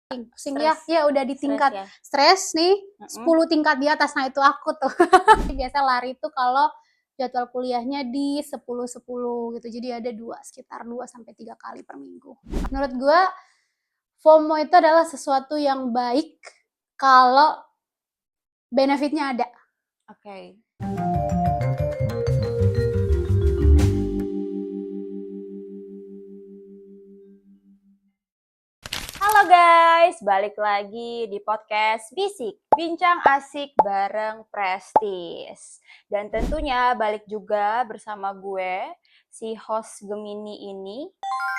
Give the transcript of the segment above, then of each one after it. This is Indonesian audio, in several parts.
Pusing ya udah di tingkat ya. stres nih 10 tingkat di atas. Nah itu aku tuh biasa lari tuh kalau jadwal kuliahnya di 10-10 gitu, jadi ada sekitar 2-3 kali per minggu. Menurut gue FOMO itu adalah sesuatu yang baik kalau benefitnya ada. Oke. Halo guys, balik lagi di podcast Bisik, bincang asik bareng Prestis. Dan tentunya balik juga bersama gue, si host Gemini ini,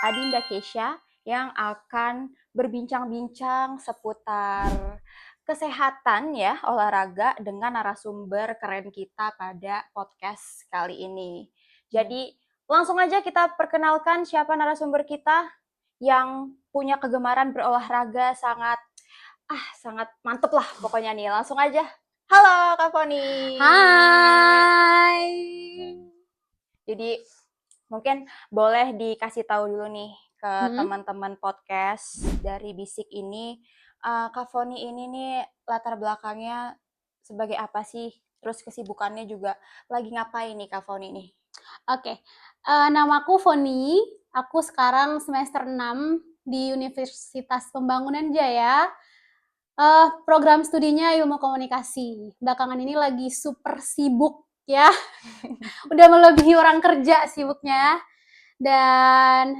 Adinda Kesha, yang akan berbincang-bincang seputar kesehatan ya, olahraga dengan narasumber keren kita pada podcast kali ini. Jadi langsung aja kita perkenalkan siapa narasumber kita yang punya kegemaran berolahraga sangat mantep lah pokoknya nih. Langsung aja. Halo Kak Foni. Hai. Jadi mungkin boleh dikasih tahu dulu nih ke teman-teman podcast dari Bisik ini, Kak Foni ini nih latar belakangnya sebagai apa sih? Terus kesibukannya juga lagi ngapain nih Kak Foni nih? Oke, namaku Foni, aku sekarang semester 6 di Universitas Pembangunan Jaya. Program studinya ilmu komunikasi. Belakangan ini lagi super sibuk ya, udah melebihi orang kerja sibuknya. Dan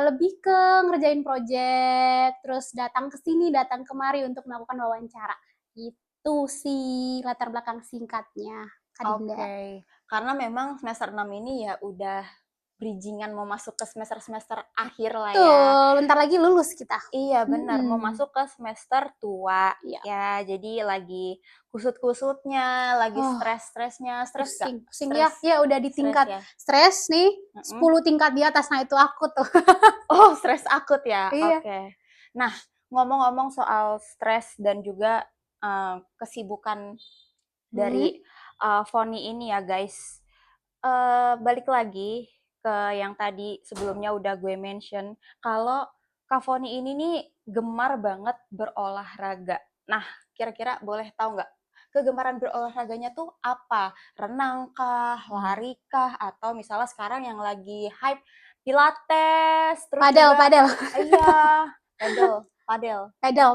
lebih ke ngerjain project, terus datang ke sini, datang kemari untuk melakukan wawancara. Itu sih latar belakang singkatnya, Kak Dinda. Oke, karena memang semester 6 ini ya udah bridgingan mau masuk ke semester-semester akhir lah ya. Tuh, bentar lagi lulus kita. Iya benar, mau masuk ke semester tua. Iya. Ya, jadi lagi kusut-kusutnya, lagi stres-stresnya. Stres gak? Pusing ya udah di tingkat ya? stres nih 10 tingkat di atas. Nah itu aku tuh. Oh, stres akut ya? Iya. Oke. Nah, ngomong-ngomong soal stres dan juga kesibukan dari Foni ini ya guys. Balik lagi ke yang tadi sebelumnya udah gue mention, kalau Kak Foni ini nih gemar banget berolahraga. Nah, kira-kira boleh tahu nggak kegemaran berolahraganya tuh apa? Renang kah, lari kah, atau misalnya sekarang yang lagi hype pilates, terus Padel. iya,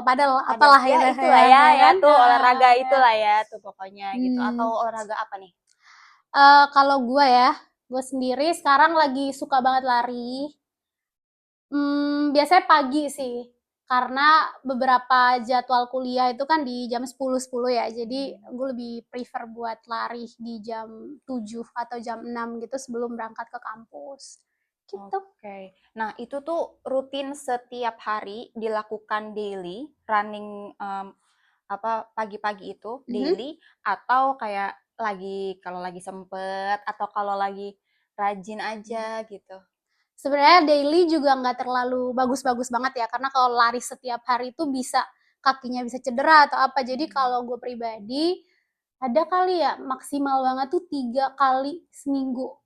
padel, apalah ya itu itulah ya kan? tuh olahraga itulah ya tuh pokoknya gitu. Atau olahraga apa nih? Kalau gue sendiri sekarang lagi suka banget lari. Biasanya pagi sih, karena beberapa jadwal kuliah itu kan di jam 10.10 ya, jadi gue lebih prefer buat lari di jam 7 atau jam 6 gitu sebelum berangkat ke kampus. Gitu. Oke. Nah, itu tuh rutin setiap hari dilakukan daily, running pagi-pagi itu daily, atau kayak kalau lagi sempet atau kalau lagi rajin aja gitu. Sebenarnya daily juga nggak terlalu bagus-bagus banget ya, karena kalau lari setiap hari itu kakinya bisa cedera atau apa. Jadi kalau gue pribadi ada kali ya maksimal banget tuh 3 kali seminggu.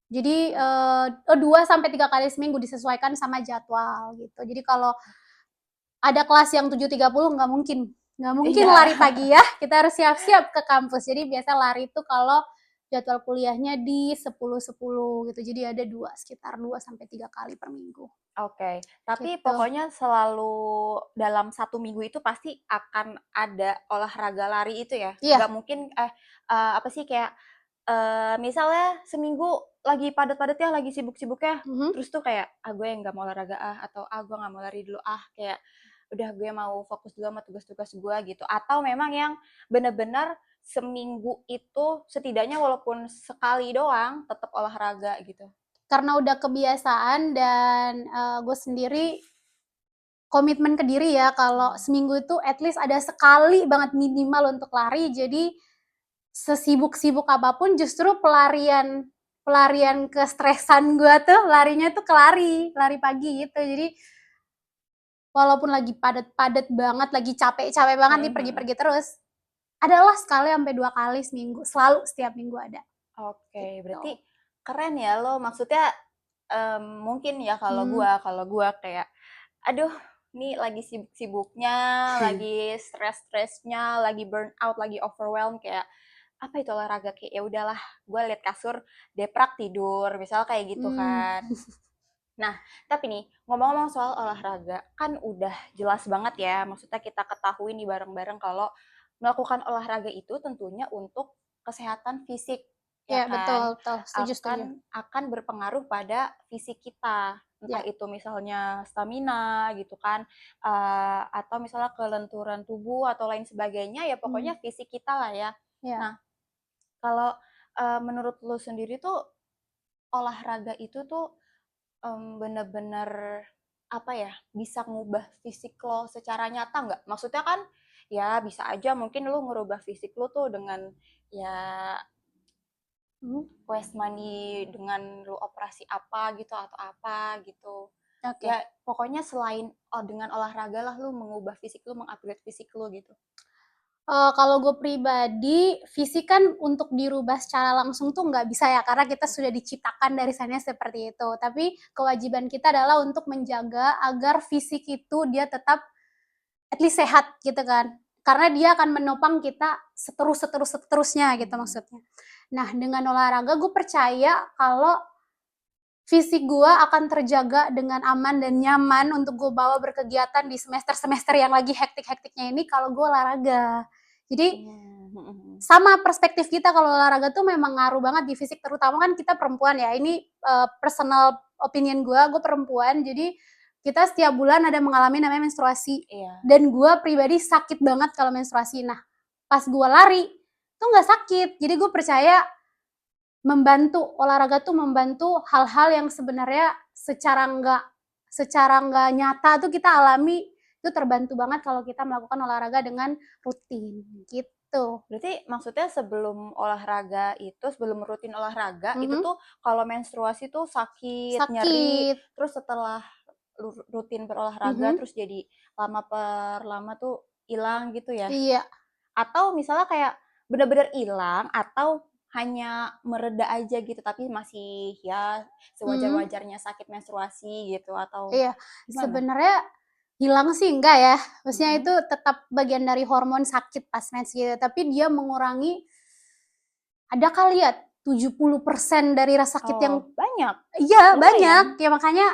Jadi 2-3 kali seminggu disesuaikan sama jadwal gitu. Jadi kalau ada kelas yang 7.30 nggak mungkin lari pagi ya. Kita harus siap-siap ke kampus. Jadi biasa lari itu kalau jadwal kuliahnya di 10-10 gitu. Jadi ada sekitar 2-3 kali per minggu. Oke, tapi Gitu. pokoknya selalu dalam 1 minggu itu pasti akan ada olahraga lari itu ya? Iya. Nggak mungkin apa sih kayak misalnya seminggu lagi padat-padatnya, lagi sibuk-sibuknya, terus tuh kayak gue nggak mau olahraga atau gue nggak mau lari dulu kayak udah gue mau fokus dulu sama tugas-tugas gue gitu. Atau memang yang benar-benar seminggu itu setidaknya walaupun sekali doang tetap olahraga gitu. Karena udah kebiasaan dan gue sendiri komitmen ke diri ya, kalau seminggu itu at least ada sekali banget minimal untuk lari. Jadi sesibuk-sibuk apapun justru pelarian kestresan gue tuh larinya tuh ke lari pagi gitu. Jadi walaupun lagi padat banget, lagi capek banget nih pergi-pergi terus, adalah sekali sampai 2 kali seminggu, selalu setiap minggu ada. Oke, berarti keren ya lo. Maksudnya mungkin ya kalau gue kayak aduh nih lagi sibuk-sibuknya, lagi stres-stresnya, lagi burn out, lagi overwhelmed, kayak apa itu olahraga, kayak ya udahlah gue liat kasur deprak tidur misal kayak gitu Hmm. kan. Nah, tapi nih ngomong-ngomong soal olahraga, kan udah jelas banget ya, maksudnya kita ketahui nih bareng-bareng kalau melakukan olahraga itu tentunya untuk kesehatan fisik, ya Ya, betul, kan? betul. Setuju, setuju. Akan berpengaruh pada fisik kita, entah Ya. itu misalnya stamina gitu kan, atau misalnya kelenturan tubuh atau lain sebagainya, ya pokoknya fisik kita lah ya. Ya. Nah, kalau menurut lu sendiri tuh olahraga itu tuh bener-bener apa ya, bisa ngubah fisik lo secara nyata nggak? Maksudnya kan ya bisa aja mungkin lo ngerubah fisik lo tuh dengan ya Hmm. waste money, dengan lo operasi apa gitu atau apa gitu. Oke. Ya pokoknya selain dengan olahraga lah lo mengubah fisik lo, mengupgrade fisik lo gitu. Kalau gue pribadi, fisik kan untuk dirubah secara langsung tuh nggak bisa ya, karena kita sudah diciptakan dari sana seperti itu. Tapi kewajiban kita adalah untuk menjaga agar fisik itu dia tetap at least sehat gitu kan. Karena dia akan menopang kita seterusnya gitu maksudnya. Nah, dengan olahraga gue percaya kalau fisik gue akan terjaga dengan aman dan nyaman untuk gue bawa berkegiatan di semester-semester yang lagi hektik-hektiknya ini kalau gue olahraga. Jadi sama perspektif kita kalau olahraga tuh memang ngaruh banget di fisik, terutama kan kita perempuan ya. Ini personal opinion gue perempuan, jadi kita setiap bulan ada mengalami namanya menstruasi. Iya. Dan gue pribadi sakit banget kalau menstruasi. Nah, pas gue lari tuh nggak sakit. Jadi gue percaya olahraga tuh membantu hal-hal yang sebenarnya secara nggak nyata tuh kita alami, itu terbantu banget kalau kita melakukan olahraga dengan rutin gitu. Berarti maksudnya sebelum olahraga itu, sebelum rutin olahraga itu Mhm. tuh kalau menstruasi tuh sakit, nyeri, Sakit. terus setelah rutin berolahraga Mhm. terus jadi lama per lama tuh hilang gitu ya? Iya. Atau misalnya kayak bener-bener hilang atau hanya mereda aja gitu tapi masih ya Mhm. sewajar-wajarnya sakit menstruasi gitu atau Iya. gimana? Sebenarnya hilang sih enggak ya, maksudnya Mhm. itu tetap bagian dari hormon sakit pas mens gitu, tapi dia mengurangi ada kali ya 70% dari rasa sakit yang Oh, banyak? iya banyak, Lumayan? ya makanya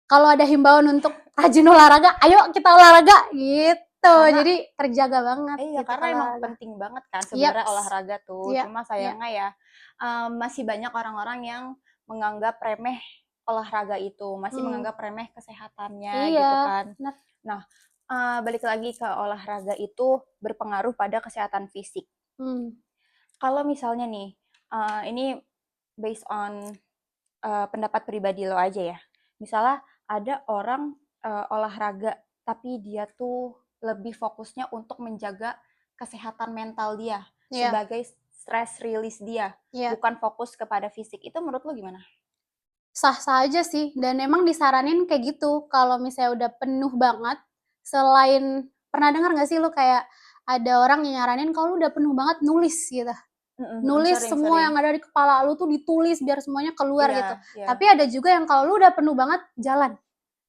kalau ada himbauan untuk rajin olahraga, ayo kita olahraga gitu. Karena Jadi terjaga banget iya, gitu karena kalau emang olahraga. penting banget kan sebenarnya Yaps. olahraga tuh. Iya, Cuma iya. sayangnya ya, masih banyak orang-orang yang menganggap remeh olahraga itu, masih Hmm. menganggap remeh kesehatannya gitu Iya, kan. benar. Nah, balik lagi ke olahraga itu berpengaruh pada kesehatan fisik. Hmm. Kalau misalnya nih, ini based on, pendapat pribadi lo aja ya. Misalnya ada orang, olahraga, tapi dia tuh lebih fokusnya untuk menjaga kesehatan mental dia, Iya, sebagai stress release dia, iya. bukan fokus kepada fisik. Itu menurut lo gimana? Sah-sah aja sih, dan emang disaranin kayak gitu, kalau misalnya udah penuh banget, selain pernah dengar nggak sih lu kayak ada orang yang nyaranin kalau lu udah penuh banget nulis gitu. Mhm mhm, Nulis sering semua sering. yang ada di kepala lu tuh ditulis biar semuanya keluar Iya gitu. iya. Tapi ada juga yang kalau lu udah penuh banget, jalan.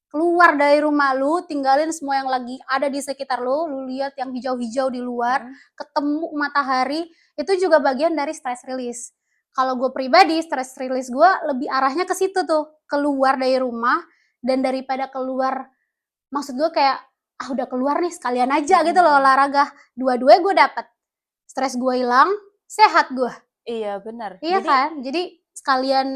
Keluar dari rumah lu, tinggalin semua yang lagi ada di sekitar lu, lu lihat yang hijau-hijau di luar, Mhm. ketemu matahari, itu juga bagian dari stress release. Kalau gue pribadi, stress release gue lebih arahnya ke situ tuh, keluar dari rumah, dan daripada keluar, maksud gue kayak, ah udah keluar nih, sekalian aja Mhm gitu loh mhm. olahraga. Dua-duanya gue dapet. Stres gue hilang, sehat gue. Iya benar. Iya Jadi kan? Jadi sekalian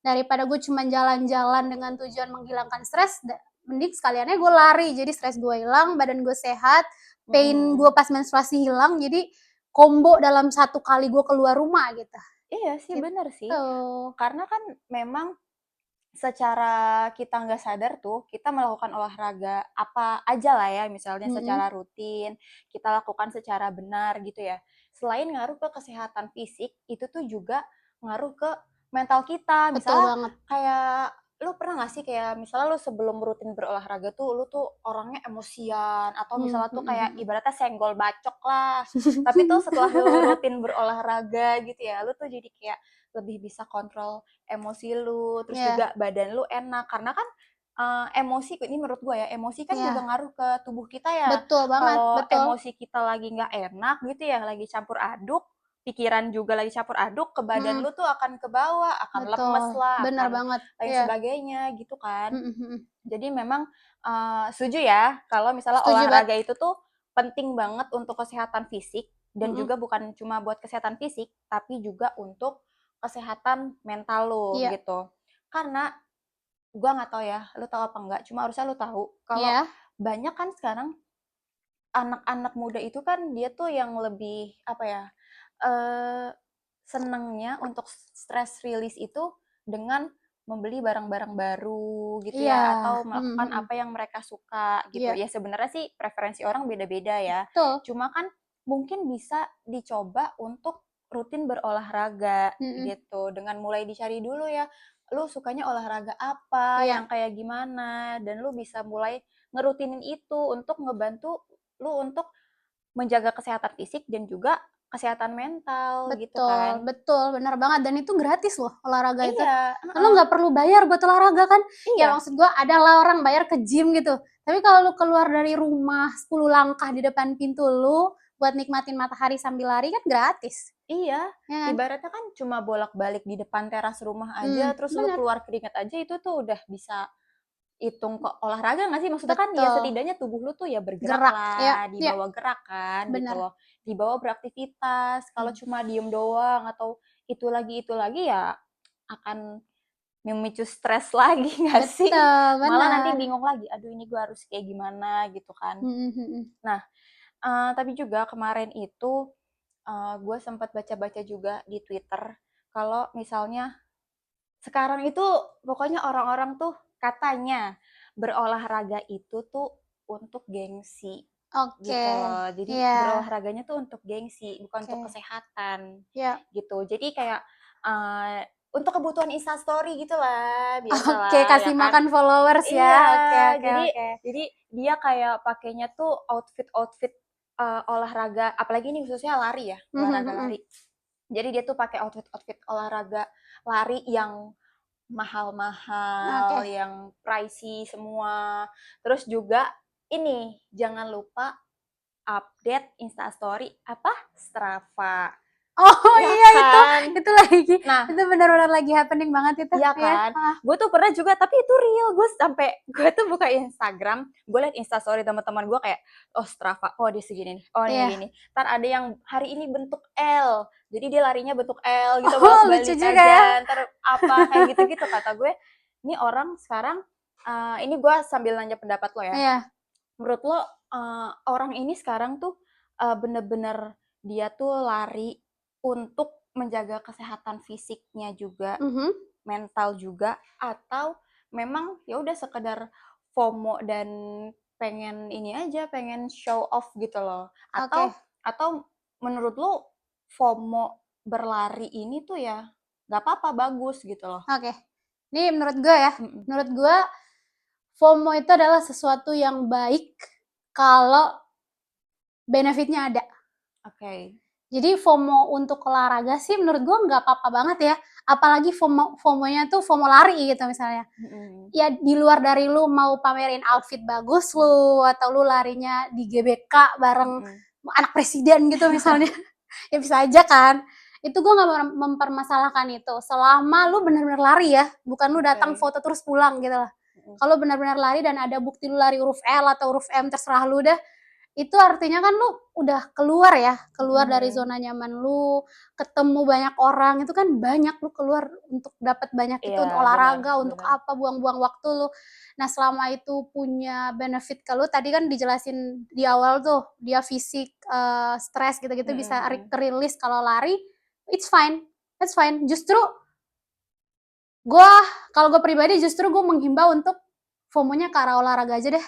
daripada gue cuma jalan-jalan dengan tujuan menghilangkan stres, mending sekaliannya gue lari. Jadi stres gue hilang, badan gue sehat, mhm pain gue mhm. pas menstruasi hilang. Jadi combo dalam satu kali gue keluar rumah gitu. Iya sih, bener sih. Gitu. Karena kan memang secara kita nggak sadar tuh, kita melakukan olahraga apa aja lah ya, misalnya secara Mm-mm. rutin, kita lakukan secara benar gitu ya. Selain ngaruh ke kesehatan fisik, itu tuh juga ngaruh ke mental kita. Betul Misalnya banget. kayak lu pernah gak sih kayak misalnya lu sebelum rutin berolahraga tuh lu tuh orangnya emosian atau misalnya tuh kayak Mm-mm. ibaratnya senggol bacok lah. Tapi tuh setelah lu rutin berolahraga gitu ya, lu tuh jadi kayak lebih bisa kontrol emosi lu, terus Ya, juga badan lu enak karena kan emosi, ini menurut gue ya, emosi kan juga Iya, ngaruh ke tubuh kita ya. betul banget, Kalau betul. emosi kita lagi nggak enak gitu ya, lagi campur aduk, pikiran juga lagi campur aduk, ke badan Mhm, lu tuh akan kebawa, akan lemes betul, lah, bener akan banget, lain iya, sebagainya gitu kan. mhm mhm. Jadi memang setuju ya kalau misalnya Setuju banget, olahraga itu tuh penting banget untuk kesehatan fisik dan mhm, juga bukan cuma buat kesehatan fisik, tapi juga untuk kesehatan mental lo iya gitu. Karena gua nggak tahu ya, lu tahu apa enggak, cuma harusnya lu tahu kalau iya, banyak kan sekarang anak-anak muda itu kan dia tuh yang lebih apa ya, eee, senengnya untuk stress release itu dengan membeli barang-barang baru gitu iya, ya, atau mhm melakukan mhm, apa yang mereka suka gitu. iya, Ya sebenarnya sih preferensi orang beda-beda ya, betul, cuma kan mungkin bisa dicoba untuk rutin berolahraga mhm, gitu, dengan mulai dicari dulu ya, lu sukanya olahraga apa, iya, yang kayak gimana, dan lu bisa mulai ngerutinin itu untuk ngebantu lu untuk menjaga kesehatan fisik dan juga kesehatan mental gitu betul kan. betul, bener banget dan itu gratis loh olahraga itu. Iya, Kan lu heeh, nggak perlu bayar buat olahraga kan. Ya iya, maksud gua ada lah orang bayar ke gym gitu, tapi kalau lu keluar dari rumah 10 langkah di depan pintu lu, buat nikmatin matahari sambil lari kan gratis, iya. ya kan? Ibaratnya kan cuma bolak-balik di depan teras rumah aja, terus lu Bener, keluar keringat aja itu tuh udah bisa hitung kok olahraga nggak sih? Maksudnya kan ya betul, setidaknya tubuh lu tuh ya bergerak gerak, ya lah, ya, dibawa gerak kan gitu bener, loh, dibawa beraktivitas. Kalau mmm, cuma diem doang atau itu lagi ya akan memicu stres lagi nggak sih? betul, Malah nanti bener, bingung lagi, "Aduh ini gue harus kayak gimana?" Gitu kan. mhm mhm, Nah, tapi juga kemarin itu, gue sempat baca-baca juga di Twitter, kalau misalnya sekarang itu pokoknya orang-orang tuh katanya berolahraga itu tuh untuk gengsi, oke, gitu loh. Jadi iya, berolahraganya tuh untuk gengsi, bukan untuk oke, kesehatan, ya. gitu. Jadi kayak, untuk kebutuhan Instastory gitulah, Oke, biasalah ya kasih kan. makan followers ya. Iya, Oke oke jadi oke. jadi dia kayak pakainya tuh outfit-outfit, olahraga, apalagi ini khususnya lari ya, Mhm olahraga lari. mhm. Jadi dia tuh pakai outfit-outfit olahraga lari yang mahal-mahal, Oke. yang pricey semua. Terus juga ini, jangan lupa update Instastory apa? Strava, Oh ya iya kan? itu lagi Nah, itu benar-benar lagi happening banget itu. iya Iya, kan? heeh. Gue tuh pernah juga, tapi itu real. Gue tuh buka Instagram, gue liat Instastory teman-teman gue kayak, oh Strava, oh dia segini nih, oh ini Iya. gini. Ntar ada yang hari ini bentuk L, jadi dia larinya bentuk L gitu Oh lucu bolak-balik juga ya. aja. Ntar apa kayak gitu-gitu kata gue. Ini orang sekarang, ini gue sambil nanya pendapat lo ya. Iya. Menurut lo orang ini sekarang tuh bener-bener dia tuh lari untuk menjaga kesehatan fisiknya juga, Mhm. mental juga, atau memang ya udah sekedar FOMO dan pengen ini aja, pengen show off gitu loh. Oke Atau menurut lu FOMO berlari ini tuh ya nggak apa-apa, bagus gitu loh. oke. Ini menurut gue ya, Mhm, menurut gue FOMO itu adalah sesuatu yang baik kalau benefitnya ada. oke. Jadi FOMO untuk olahraga sih menurut gue nggak apa-apa banget ya. Apalagi FOMO-nya tuh FOMO lari gitu misalnya. Mhm, Ya di luar dari lu mau pamerin outfit bagus lu atau lu larinya di GBK bareng mhm. anak presiden gitu misalnya ya bisa aja kan itu gue nggak mempermasalahkan itu selama lu benar-benar lari ya bukan lu datang Oke. foto terus pulang gitu lah Mhm. kalau benar-benar lari dan ada bukti lu lari huruf L atau huruf M terserah lu dah itu artinya kan lu udah keluar ya, keluar Mhm dari mhm. zona nyaman lu, ketemu banyak orang, itu kan banyak lu keluar untuk dapat banyak itu, Iya, untuk benar olahraga, untuk benar. apa, buang-buang waktu lu. Nah, selama itu punya benefit ke lu, tadi kan dijelasin di awal tuh, dia fisik, stres gitu-gitu Mhm bisa mhm. ke-release kalau lari, it's fine, that's fine. Justru gua kalau gue pribadi justru gue menghimbau untuk FOMO-nya ke arah olahraga aja deh.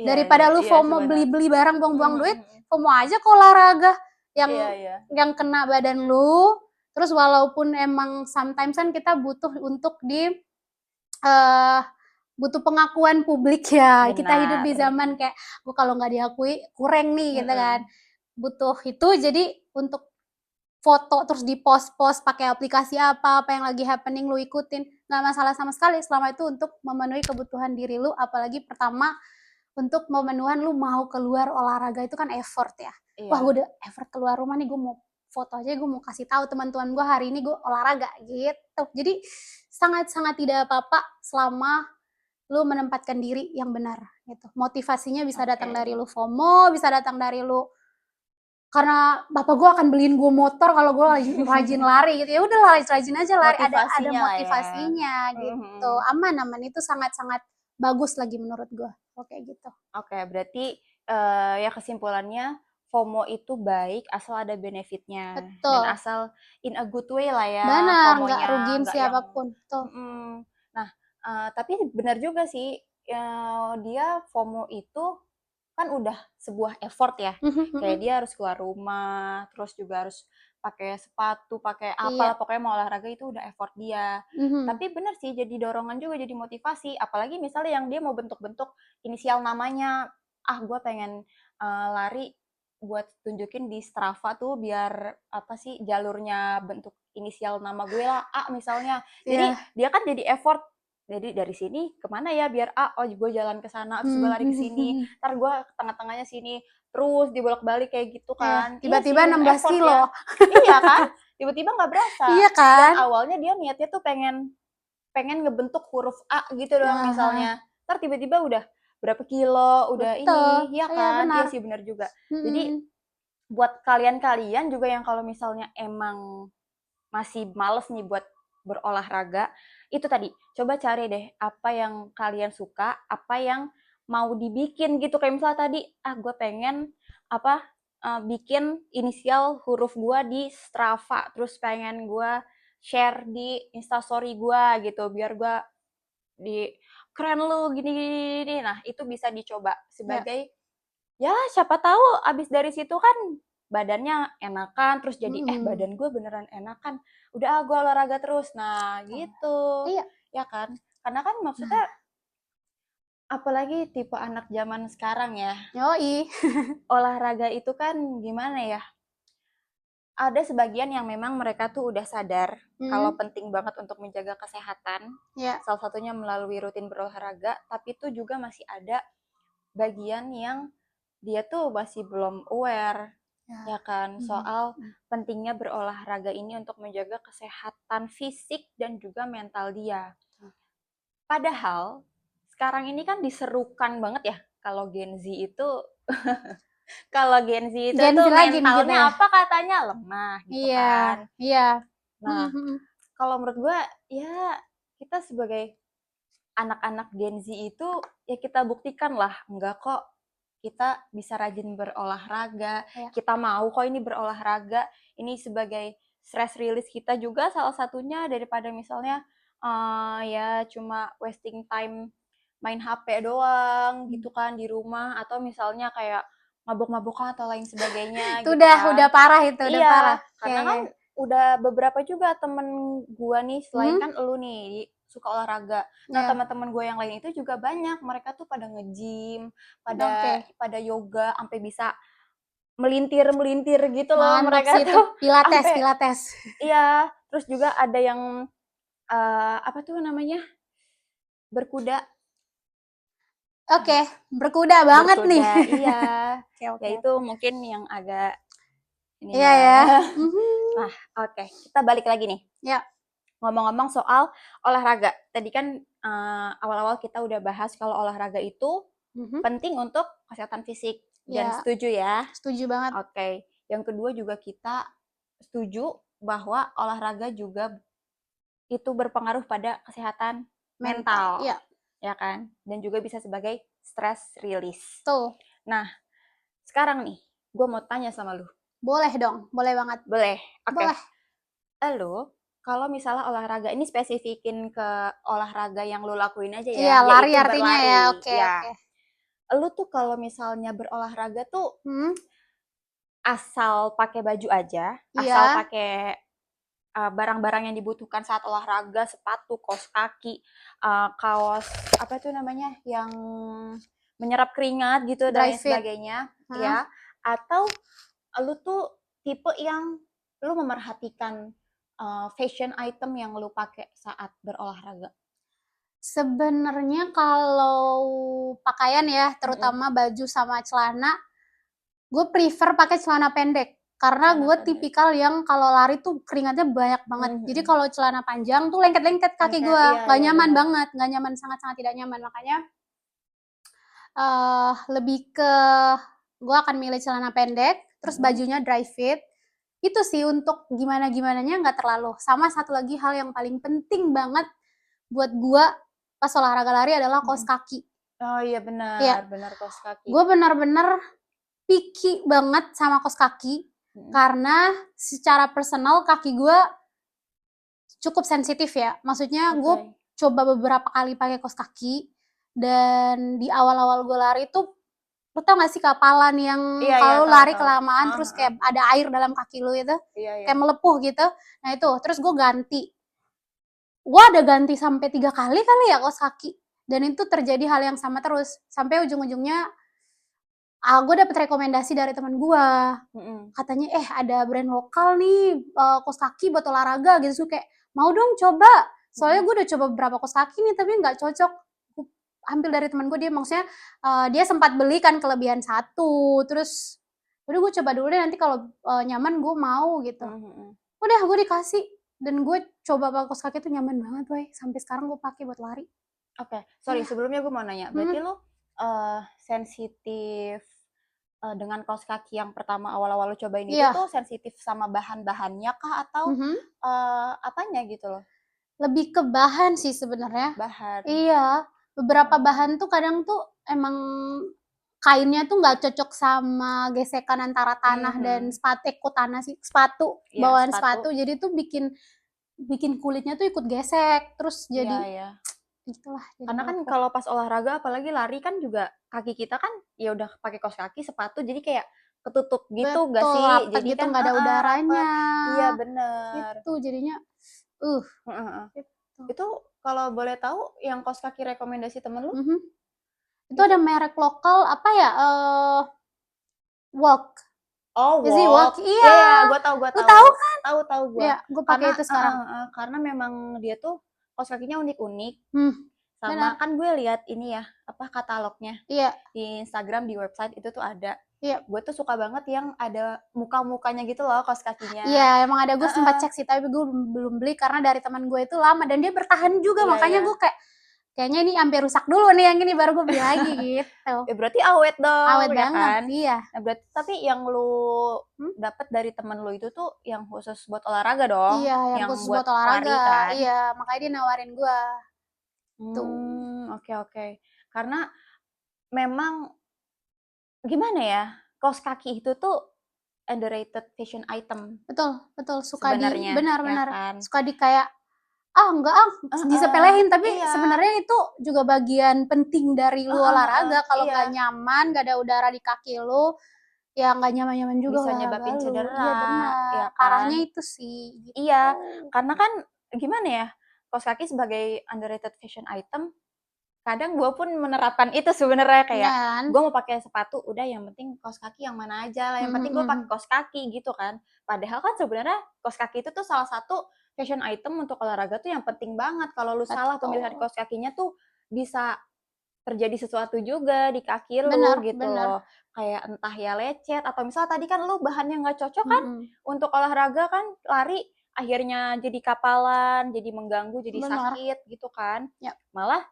Iya iya Daripada lu iya sih FOMO benar. beli-beli barang Mhm buang-buang duit, mhm mhm. FOMO aja ke olahraga Iya yang iya. kena badan lu, terus walaupun emang sometimes kan kita butuh untuk eee, butuh pengakuan publik ya, kita hidup Benar. di zaman kayak, gua kalau nggak diakui kurang nih gitu kan, Mhm. butuh itu jadi untuk foto terus di-post-post pakai aplikasi apa yang lagi happening lu ikutin, nggak masalah sama sekali selama itu untuk memenuhi kebutuhan diri lu, apalagi pertama untuk memenuhan lu mau keluar olahraga itu kan effort ya. Wah, gue udah effort keluar rumah nih, gue mau foto aja, gue mau kasih tahu teman-teman gue hari ini gue olahraga gitu. Jadi sangat-sangat tidak apa-apa selama lu menempatkan diri yang benar gitu. Motivasinya bisa datang dari lu FOMO, bisa datang dari lu karena bapak gue akan beliin gue motor kalau gue rajin lari gitu. Ya udah rajin aja lari, ada motivasinya ya. gitu. Aman itu sangat-sangat bagus lagi menurut gue. Oke gitu. Oke, berarti ya kesimpulannya FOMO itu baik asal ada benefitnya dan Betul. asal in a good way lah ya. Benar, nggak FOMO-nya rugiin nggak yang siapapun. Tuh. Nah, tapi benar juga sih dia FOMO itu kan udah sebuah effort ya. Kayak dia harus keluar rumah, terus juga harus pakai sepatu, pakai apalah, pokoknya mau olahraga itu udah effort dia. Tapi bener sih jadi dorongan juga, jadi motivasi. Apalagi misalnya yang dia mau bentuk-bentuk inisial namanya, gue pengen lari buat tunjukin di Strava tuh biar apa sih jalurnya bentuk inisial nama gue lah, A misalnya. Jadi dia kan jadi effort. Jadi dari sini kemana ya biar gue jalan ke sana terus gue lari ke sini, ntar gue ke tengah-tengahnya sini terus dibolak-balik kayak gitu kan. Tiba-tiba iya sih, nambah effort kilo. ya. Iya kan? Tiba-tiba nggak berasa. Iya kan? Dan awalnya dia niatnya tuh pengen ngebentuk huruf A gitu doang misalnya. Ntar tiba-tiba udah berapa kilo, udah Betul. ini, ya kan? Iya sih benar juga. Jadi buat kalian-kalian juga yang kalau misalnya emang masih males nih buat berolahraga, itu tadi coba cari deh apa yang kalian suka, apa yang mau dibikin gitu. Kayak misalnya tadi gue pengen bikin inisial huruf gue di Strava, terus pengen gue share di Instastory gue gitu biar gue di keren lu gini. Nah itu bisa dicoba sebagai ya siapa tahu abis dari situ kan badannya enakan, terus jadi badan gue beneran enakan, udah gue olahraga terus. Nah gitu. Iya. Ya kan, karena kan maksudnya apalagi tipe anak zaman sekarang ya, Yoi. olahraga itu kan gimana ya, ada sebagian yang memang mereka tuh udah sadar kalau penting banget untuk menjaga kesehatan, salah satunya melalui rutin berolahraga, tapi itu juga masih ada bagian yang dia tuh masih belum aware, ya kan, soal pentingnya berolahraga ini untuk menjaga kesehatan fisik dan juga mental dia. Padahal sekarang ini kan diserukan banget ya kalau Gen Z itu kalau Gen Z itu Gen Z tuh lagi nih kita mentalnya ya. apa katanya lemah gitu kan. Iya. Nah, kalau menurut gue ya kita sebagai anak-anak Gen Z itu ya kita buktikan lah, enggak kok, kita bisa rajin berolahraga, kita mau kok ini berolahraga, ini sebagai stress release kita juga salah satunya, daripada misalnya ya cuma wasting time main HP doang gitu kan di rumah, atau misalnya kayak mabuk-mabukan atau lain sebagainya Itu gitu kan. udah parah itu, udah parah. Karena kan udah beberapa juga temen gua nih, selain kan elu nih suka olahraga. Nah, teman-teman gue yang lain itu juga banyak, mereka tuh pada nge-gym, pada yoga, sampai bisa melintir gitu loh. Mantap mereka sih itu. tuh Pilates. Iya, terus juga ada yang apa tuh namanya? Berkuda. Berkuda banget nih. Iya. Ya itu mungkin yang agak ini Iya ya. Nah, oke, kita balik lagi nih. Ya. Ngomong-ngomong soal olahraga, tadi kan awal-awal kita udah bahas kalau olahraga itu penting untuk kesehatan fisik, dan setuju ya? Setuju banget. Oke, yang kedua juga kita setuju bahwa olahraga juga itu berpengaruh pada kesehatan mental. Ya kan? Dan juga bisa sebagai stress release. Tuh. Nah, sekarang nih, gue mau tanya sama lu. Boleh dong, boleh banget. Boleh, oke. Boleh. Lu kalau misalnya olahraga, ini spesifikin ke olahraga yang lu lakuin aja ya. Iya, lari artinya berlari. ya. Oke. Lu tuh kalau misalnya berolahraga tuh asal pakai baju aja, asal pakai barang-barang yang dibutuhkan saat olahraga, sepatu, kaos kaki, kaos apa tuh namanya yang menyerap keringat gitu dan lain sebagainya, ya. Atau lu tuh tipe yang lu memerhatikan fashion item yang lu pakai saat berolahraga? Sebenarnya kalau pakaian ya, terutama baju sama celana, gue prefer pakai celana pendek. Karena Celana gue pendek. tipikal yang kalau lari tuh keringatnya banyak banget. Jadi kalau celana panjang tuh lengket-lengket kaki gue, Lengket, iya, nggak iya, nyaman benar. banget, nggak nyaman, sangat-sangat tidak nyaman. Makanya lebih ke gue akan milih celana pendek, terus bajunya dry fit. Itu sih untuk gimana-gimananya nggak terlalu. Sama satu lagi hal yang paling penting banget buat gue pas olahraga lari adalah kaos kaki. Oh iya Iya, benar kaos kaki. gue benar-benar picky banget sama kaos kaki karena secara personal kaki gue cukup sensitif ya. Maksudnya gue coba beberapa kali pakai kaos kaki dan di awal-awal gue lari tuh lu tau gak sih kapalan yang Iya, kalau tahu, lari tahu. kelamaan terus kayak ada air dalam kaki lu itu, kayak melepuh gitu. Nah itu, terus gue ganti. Gue ada ganti sampai 3 kali ya kaos kaki. Dan itu terjadi hal yang sama terus. Sampai ujung-ujungnya gue dapet rekomendasi dari teman gue. Katanya ada brand lokal nih kaos kaki buat olahraga gitu. Kayak mau dong coba. Soalnya gue udah coba beberapa kaos kaki nih tapi nggak cocok. Gue ambil dari teman gue, dia maksudnya dia sempat beli kan kelebihan satu. Terus udah gue coba dulu deh, nanti kalau nyaman gue mau gitu. Udah gue dikasih dan gue coba pakai kaos kaki tuh nyaman banget woy. Sampai sekarang gue pakai buat lari. Oke, sorry sebelumnya gue mau nanya. Berarti lu sensitif dengan kaos kaki yang pertama awal-awal lu cobain itu tuh sensitif sama bahan-bahannya kah atau apanya gitu loh? Lebih ke bahan sih sebenarnya. Bahan. Iya, beberapa bahan tuh kadang tuh emang kainnya tuh nggak cocok sama gesekan antara tanah dan sepatu, bawaan sepatu. Jadi tuh bikin kulitnya tuh ikut gesek, terus jadi gitulah. Karena kan kalau pas olahraga apalagi lari kan juga kaki kita kan ya udah pakai kaos kaki, sepatu jadi kayak ketutup gitu nggak sih? Rapet Jadi gitu, kan nggak ada udaranya. iya bener. Itu jadinya gitu. Itu kalau boleh tahu yang kaos kaki rekomendasi temen lu? Itu ada merek lokal apa ya? Walk. Oh, Is it Walk? Walk. Iya. Gue tahu. Lu tahu kan? Tahu gue. Iya, gue pakai itu sekarang. Karena memang dia tuh kaos kakinya unik-unik. Sama benar. kan gue lihat ini ya, apa katalognya. Iya. Di Instagram, di website itu tuh ada. Iya. Gue tuh suka banget yang ada muka-mukanya gitu loh kaos kakinya. Iya, emang ada, gue sempat cek sih, tapi gue belum beli karena dari teman gue itu lama dan dia bertahan juga, makanya gue kayaknya ini sampai rusak dulu nih yang ini baru gue beli lagi gitu. Ya berarti awet dong. Awet ya banget, kan? iya. Nah, berarti tapi yang lu dapet dari temen lu itu tuh yang khusus buat olahraga dong? Iya, yang khusus buat olahraga. Lari, kan? Iya, makanya dia nawarin gue. Oke. Karena memang gimana ya, kaos kaki itu tuh underrated fashion item. Betul. Suka sebenarnya, benar. ya kan? Suka di kayak enggak disepelein, tapi sebenarnya itu juga bagian penting dari lu olahraga. Kalau nggak nyaman, nggak ada udara di kaki lu, ya nggak nyaman juga bisa nyebabin cedera. Iya benar. Ya kan? Parahnya itu sih. Gitu. Iya, karena kan gimana ya, kaos kaki sebagai underrated fashion item, kadang gue pun menerapkan itu sebenarnya kayak gue mau pakai sepatu udah yang penting kaos kaki yang mana aja lah, yang penting gue pakai kaos kaki gitu kan. Padahal kan sebenarnya kaos kaki itu tuh salah satu fashion item untuk olahraga tuh yang penting banget. Kalau lu salah pemilihan kaos kakinya tuh bisa terjadi sesuatu juga di kaki lu gitu loh. Kayak entah ya lecet atau misalnya tadi kan lu bahannya nggak cocok kan untuk olahraga kan, lari akhirnya jadi kapalan, jadi mengganggu, jadi sakit gitu kan. Malah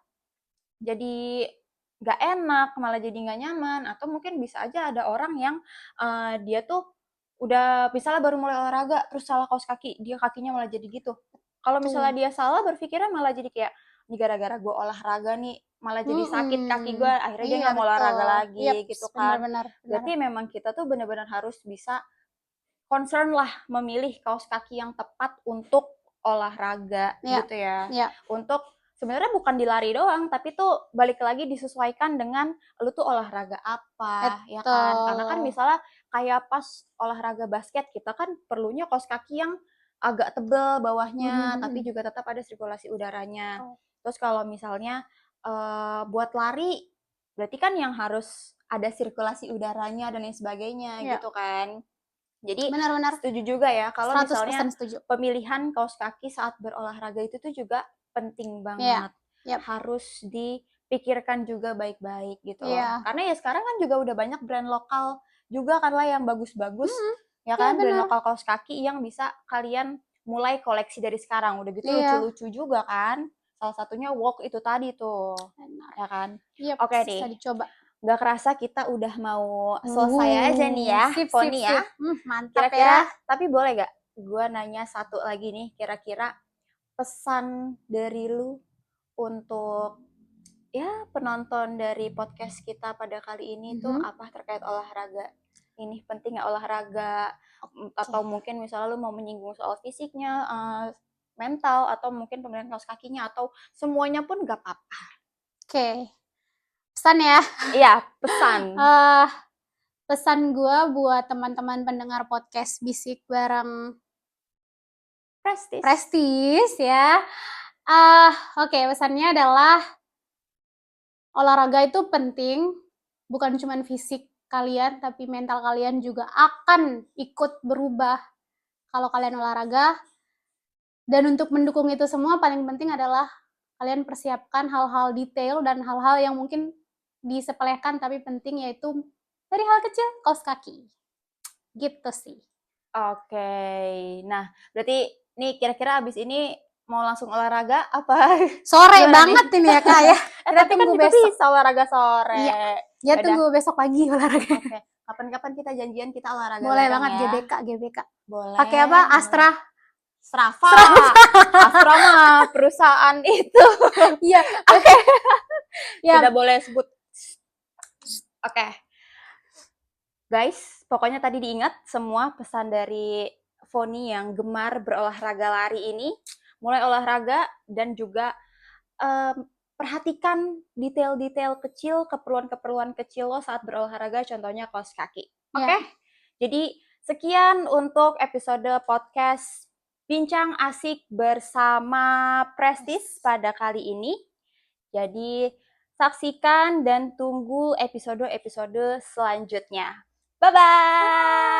jadi nggak enak, malah jadi nggak nyaman. Atau mungkin bisa aja ada orang yang dia tuh udah misalnya baru mulai olahraga terus salah kaos kaki, dia kakinya malah jadi gitu. Kalau misalnya dia salah berpikirnya malah jadi kayak ini gara-gara gue olahraga nih malah jadi sakit kaki gue, akhirnya dia nggak mau olahraga lagi gitu kan. Berarti memang kita tuh benar-benar harus bisa concern lah memilih kaos kaki yang tepat untuk olahraga gitu ya. Untuk sebenarnya bukan di lari doang, tapi tuh balik lagi disesuaikan dengan lu tuh olahraga apa, ya kan? Karena kan misalnya kayak pas olahraga basket kita kan perlunya kaos kaki yang agak tebel bawahnya, tapi juga tetap ada sirkulasi udaranya. Terus kalau misalnya buat lari, berarti kan yang harus ada sirkulasi udaranya dan lain sebagainya gitu kan. Jadi Benar-benar setuju juga ya kalau 100% misalnya setuju. pemilihan kaos kaki saat berolahraga itu tuh juga penting banget. Yap. Harus dipikirkan juga baik-baik gitu loh. Iya. Karena ya sekarang kan juga udah banyak brand lokal juga kan lah yang bagus-bagus. Ya Iya, kan, brand benar. lokal kaos kaki yang bisa kalian mulai koleksi dari sekarang. Udah gitu Iya. lucu-lucu juga kan. Salah satunya Walk itu tadi tuh. Benar. Ya kan? Yap, Oke bisa nih. dicoba. Gak kerasa kita udah mau selesai aja nih ya, Sip, sip, Foni ya. sip. Mantap Kira-kira, ya. tapi boleh gak gue nanya satu lagi nih, kira-kira pesan dari lu untuk ya penonton dari podcast kita pada kali ini tuh apa terkait olahraga? Ini penting gak olahraga? Atau mungkin misalnya lu mau menyinggung soal fisiknya, mental, atau mungkin pemilihan kaos kakinya, atau semuanya pun gak apa-apa. Oke. Pesan ya. Iya, pesan. Pesan gue buat teman-teman pendengar podcast Bisik bareng Prestis ya. Oke, pesannya adalah olahraga itu penting, bukan cuma fisik kalian, tapi mental kalian juga akan ikut berubah kalau kalian olahraga. Dan untuk mendukung itu semua, paling penting adalah kalian persiapkan hal-hal detail dan hal-hal yang mungkin disepelekan tapi penting, yaitu dari hal kecil, kaos kaki. Gitu sih. Oke, nah berarti nih kira-kira abis ini mau langsung olahraga apa? Sore banget nih? Ini ya Kak ya. Kita tapi kan tunggu juga besok. bisa olahraga sore. Iya, ya tunggu besok pagi olahraga. Oke, kapan-kapan kita janjian kita olahraga boleh bareng banget ya. GBK. Boleh. Pakai apa? Astra. Strava. Astra mah perusahaan itu. Iya. Oke. Tidak boleh sebut. Oke. Guys, pokoknya tadi diingat semua pesan dari Foni yang gemar berolahraga lari ini. Mulai olahraga dan juga perhatikan detail-detail kecil, keperluan-keperluan kecil lo saat berolahraga, contohnya kaos kaki. Oke? Jadi sekian untuk episode podcast Bincang Asik bersama Prestis pada kali ini. Jadi saksikan dan tunggu episode-episode selanjutnya. Bye-bye!